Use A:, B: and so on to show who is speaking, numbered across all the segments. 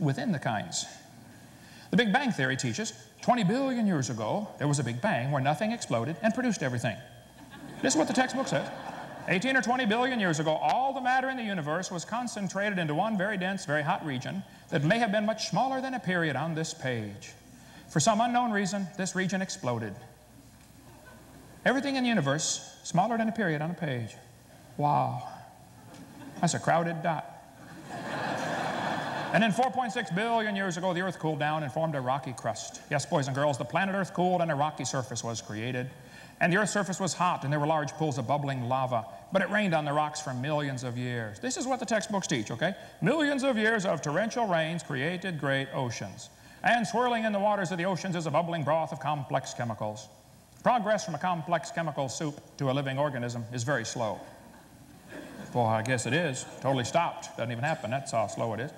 A: within the kinds. The Big Bang Theory teaches 20 billion years ago, there was a Big Bang where nothing exploded and produced everything. This is what the textbook says. 18 or 20 billion years ago, all the matter in the universe was concentrated into one very dense, very hot region that may have been much smaller than a period on this page. For some unknown reason, this region exploded. Everything in the universe, smaller than a period on a page. Wow. That's a crowded dot. And then 4.6 billion years ago, the Earth cooled down and formed a rocky crust. Yes, boys and girls, the planet Earth cooled and a rocky surface was created. And the Earth's surface was hot, and there were large pools of bubbling lava. But it rained on the rocks for millions of years. This is what the textbooks teach, okay? Millions of years of torrential rains created great oceans. And swirling in the waters of the oceans is a bubbling broth of complex chemicals. Progress from a complex chemical soup to a living organism is very slow. Well, I guess it is. Totally stopped. Doesn't even happen. That's how slow it is.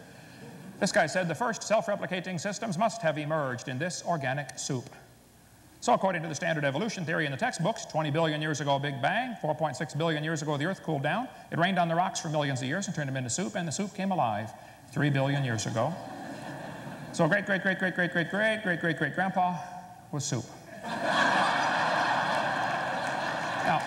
A: This guy said the first self-replicating systems must have emerged in this organic soup. So according to the standard evolution theory in the textbooks, 20 billion years ago, Big Bang, 4.6 billion years ago, the Earth cooled down. It rained on the rocks for millions of years and turned them into soup, and the soup came alive 3 billion years ago. So great-great-great-great-great-great-great-great-great-grandpa was soup. Now,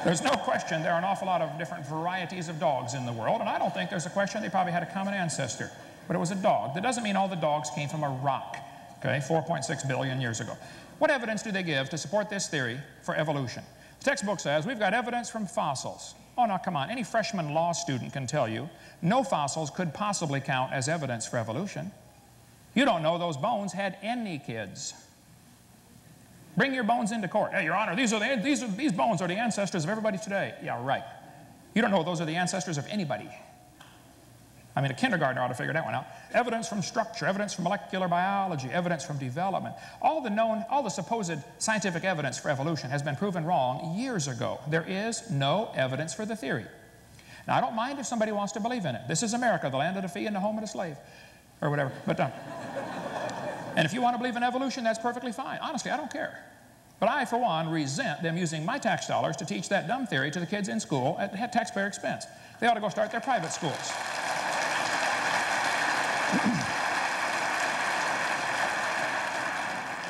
A: there's no question there are an awful lot of different varieties of dogs in the world, and I don't think there's a question they probably had a common ancestor, but it was a dog. That doesn't mean all the dogs came from a rock. Okay, 4.6 billion years ago. What evidence do they give to support this theory for evolution? The textbook says we've got evidence from fossils. Oh, now come on, any freshman law student can tell you no fossils could possibly count as evidence for evolution. You don't know those bones had any kids. Bring your bones into court. Hey, Your Honor, these bones are the ancestors of everybody today. Yeah, right. You don't know those are the ancestors of anybody. I mean, a kindergartner ought to figure that one out. Evidence from structure, evidence from molecular biology, evidence from development. All the supposed scientific evidence for evolution has been proven wrong years ago. There is no evidence for the theory. Now, I don't mind if somebody wants to believe in it. This is America, the land of the free and the home of the slave, or whatever. But, and if you want to believe in evolution, that's perfectly fine. Honestly, I don't care. But I, for one, resent them using my tax dollars to teach that dumb theory to the kids in school at taxpayer expense. They ought to go start their private schools.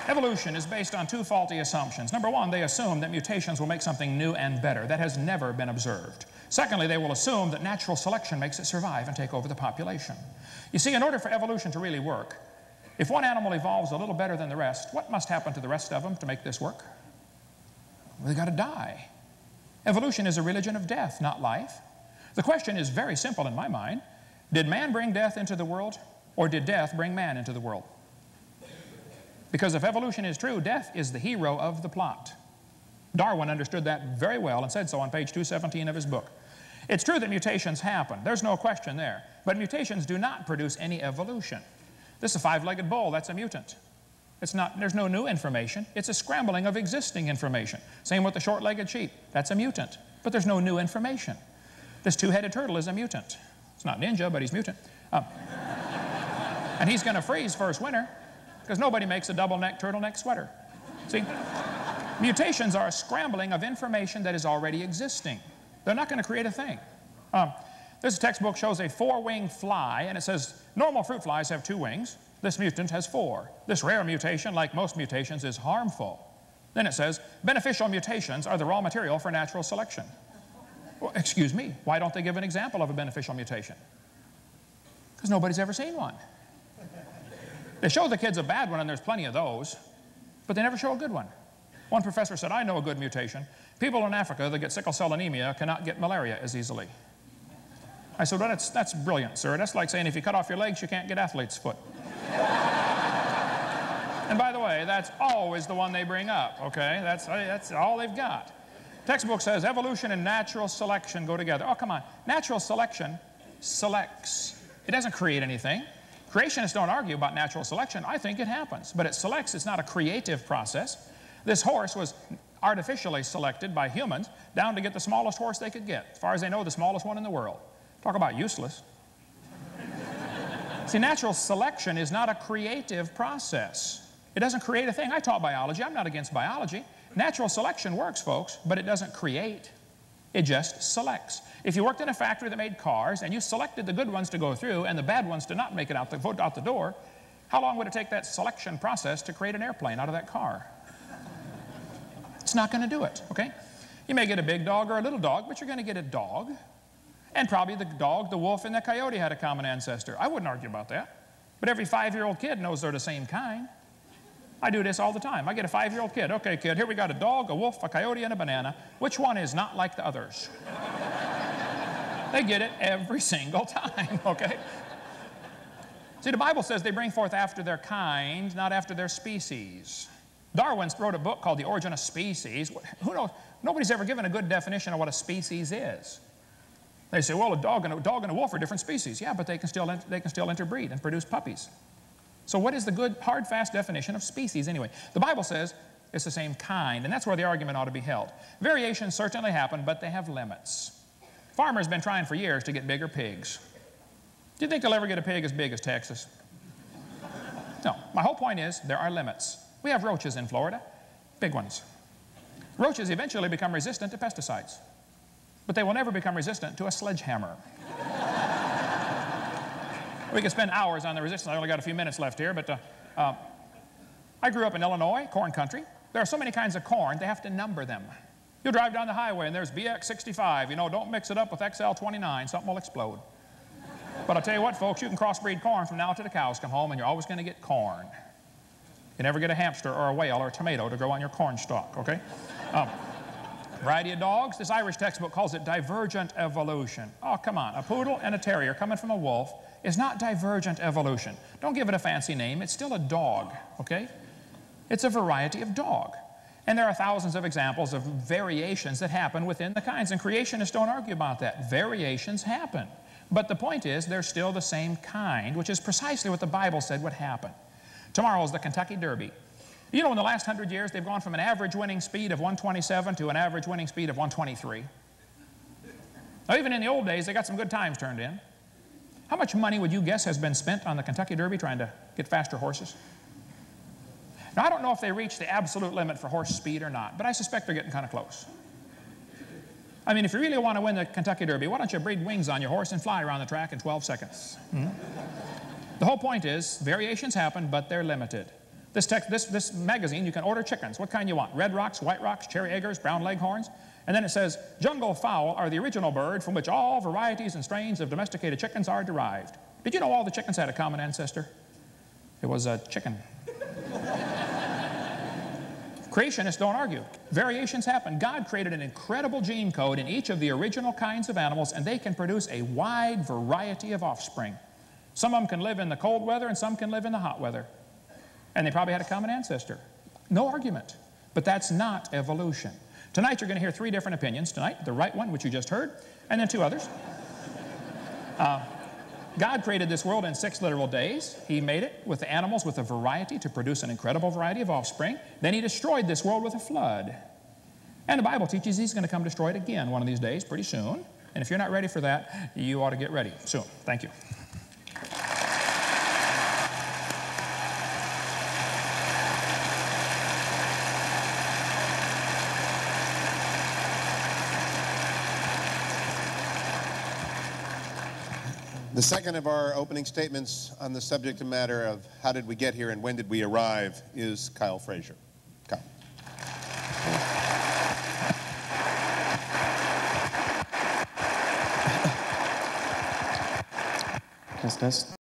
A: Evolution is based on two faulty assumptions. Number one, they assume that mutations will make something new and better. That has never been observed. Secondly, they will assume that natural selection makes it survive and take over the population. You see, in order for evolution to really work, if one animal evolves a little better than the rest, what must happen to the rest of them to make this work? Well, they've got to die. Evolution is a religion of death, not life. The question is very simple in my mind. Did man bring death into the world, or did death bring man into the world? Because if evolution is true, death is the hero of the plot. Darwin understood that very well and said so on page 217 of his book. It's true that mutations happen. There's no question there. But mutations do not produce any evolution. This is a five-legged bull. That's a mutant. There's no new information. It's a scrambling of existing information. Same with the short-legged sheep. That's a mutant. But there's no new information. This two-headed turtle is a mutant. It's not ninja, but he's mutant. And he's going to freeze first winter because nobody makes a double-neck turtleneck sweater. See? Mutations are a scrambling of information that is already existing. They're not going to create a thing. This textbook shows a four-winged fly, and it says normal fruit flies have 2 wings. This mutant has 4. This rare mutation, like most mutations, is harmful. Then it says beneficial mutations are the raw material for natural selection. Well, excuse me, why don't they give an example of a beneficial mutation? Because nobody's ever seen one. They show the kids a bad one, and there's plenty of those, but they never show a good one. One professor said, I know a good mutation. People in Africa that get sickle cell anemia cannot get malaria as easily. I said, well, that's brilliant, sir. That's like saying if you cut off your legs, you can't get athlete's foot. And by the way, that's always the one they bring up, okay? That's all they've got. Textbook says evolution and natural selection go together. Oh, come on. Natural selection selects. It doesn't create anything. Creationists don't argue about natural selection. I think it happens. But it selects. It's not a creative process. This horse was artificially selected by humans down to get the smallest horse they could get. As far as they know, the smallest one in the world. Talk about useless. See, natural selection is not a creative process. It doesn't create a thing. I taught biology. I'm not against biology. Natural selection works, folks, but it doesn't create. It just selects. If you worked in a factory that made cars and you selected the good ones to go through and the bad ones to not make it out the door, how long would it take that selection process to create an airplane out of that car? It's not going to do it, okay? You may get a big dog or a little dog, but you're going to get a dog. And probably the dog, the wolf, and the coyote had a common ancestor. I wouldn't argue about that. But every 5-year-old kid knows they're the same kind. I do this all the time. I get a 5-year-old kid. Okay, kid, here we got a dog, a wolf, a coyote, and a banana. Which one is not like the others? They get it every single time, okay? See, the Bible says they bring forth after their kind, not after their species. Darwin wrote a book called The Origin of Species. Who knows? Nobody's ever given a good definition of what a species is. They say, well, a dog and a wolf are different species. Yeah, but they can still interbreed and produce puppies. So what is the good, hard, fast definition of species anyway? The Bible says it's the same kind, and that's where the argument ought to be held. Variations certainly happen, but they have limits. Farmers have been trying for years to get bigger pigs. Do you think they'll ever get a pig as big as Texas? No. My whole point is there are limits. We have roaches in Florida, big ones. Roaches eventually become resistant to pesticides, but they will never become resistant to a sledgehammer. We could spend hours on the resistance. I only got a few minutes left here, but I grew up in Illinois, corn country. There are so many kinds of corn, they have to number them. You'll drive down the highway and there's BX65. You know, don't mix it up with XL29, something will explode. But I'll tell you what, folks, you can crossbreed corn from now till the cows come home, and you're always going to get corn. You never get a hamster or a whale or a tomato to grow on your corn stalk, okay? Variety of dogs. This Irish textbook calls it divergent evolution. Oh, come on. A poodle and a terrier coming from a wolf is not divergent evolution. Don't give it a fancy name. It's still a dog, okay? It's a variety of dog. And there are thousands of examples of variations that happen within the kinds, and creationists don't argue about that. Variations happen. But the point is, they're still the same kind, which is precisely what the Bible said would happen. Tomorrow is the Kentucky Derby. You know, in the last 100 years, they've gone from an average winning speed of 127 to an average winning speed of 123. Now, even in the old days, they got some good times turned in. How much money would you guess has been spent on the Kentucky Derby trying to get faster horses? Now, I don't know if they reached the absolute limit for horse speed or not, but I suspect they're getting kind of close. I mean, if you really want to win the Kentucky Derby, why don't you breed wings on your horse and fly around the track in 12 seconds? The whole point is, variations happen, but they're limited. This magazine, you can order chickens. What kind you want? Red Rocks, White Rocks, Cherry Eggers, Brown Leghorns. And then it says, jungle fowl are the original bird from which all varieties and strains of domesticated chickens are derived. Did you know all the chickens had a common ancestor? It was a chicken. Creationists don't argue. Variations happen. God created an incredible gene code in each of the original kinds of animals, and they can produce a wide variety of offspring. Some of them can live in the cold weather, and some can live in the hot weather. And they probably had a common ancestor. No argument. But that's not evolution. Tonight you're going to hear 3 different opinions. Tonight, the right one, which you just heard, and then 2 others. God created this world in 6 literal days. He made it with the animals with a variety to produce an incredible variety of offspring. Then he destroyed this world with a flood. And the Bible teaches he's going to come destroy it again one of these days, pretty soon. And if you're not ready for that, you ought to get ready soon. Thank you.
B: The second of our opening statements on the subject matter of how did we get here and when did we arrive is Kyle Frazier. Kyle.
C: Test, test.